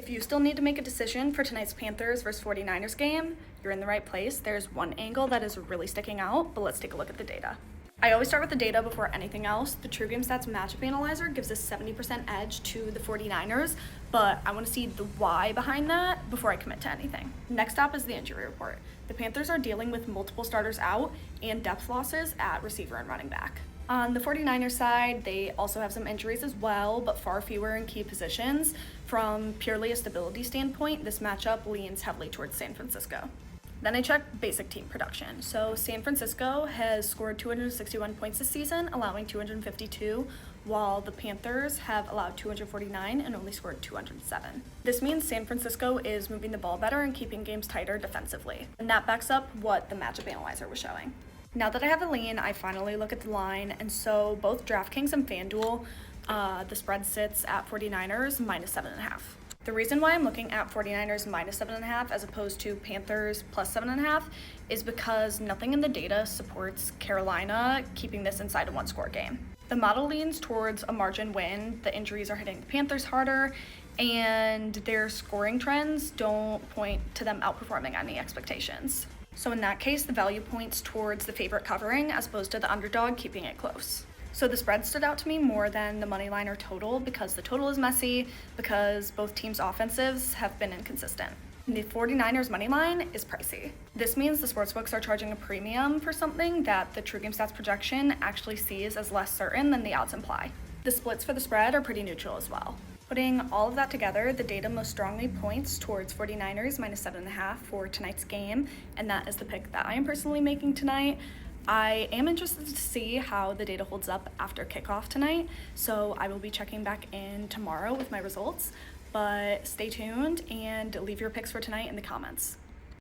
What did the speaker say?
If you still need to make a decision for tonight's Panthers versus 49ers game, you're in the right place. There's one angle that is really sticking out, but let's take a look at the data. I always start with the data before anything else. The True Game Stats matchup analyzer gives a 70% edge to the 49ers, but I want to see the why behind that before I commit to anything. Next up is the injury report. The Panthers are dealing with multiple starters out and depth losses at receiver and running back. On the 49ers side, they also have some injuries as well, but far fewer in key positions. From purely a stability standpoint, this matchup leans heavily towards San Francisco. Then I checked basic team production. So San Francisco has scored 261 points this season, allowing 252, while the Panthers have allowed 249 and only scored 207. This means San Francisco is moving the ball better and keeping games tighter defensively. And that backs up what the matchup analyzer was showing. Now that I have a lean, I finally look at the line, and so both DraftKings and FanDuel, the spread sits at 49ers minus 7.5. The reason why I'm looking at 49ers minus 7.5 as opposed to Panthers plus 7.5 is because nothing in the data supports Carolina keeping this inside a one-score game. The model leans towards a margin win. The injuries are hitting the Panthers harder, and their scoring trends don't point to them outperforming any expectations. So in that case, the value points towards the favorite covering as opposed to the underdog keeping it close. So the spread stood out to me more than the money line or total because the total is messy, because both teams' offensives have been inconsistent. The 49ers money line is pricey. This means the sportsbooks are charging a premium for something that the True Game Stats projection actually sees as less certain than the odds imply. The splits for the spread are pretty neutral as well. Putting all of that together, the data most strongly points towards 49ers minus 7.5 for tonight's game, and that is the pick that I am personally making tonight. I am interested to see how the data holds up after kickoff tonight, so I will be checking back in tomorrow with my results, but stay tuned and leave your picks for tonight in the comments.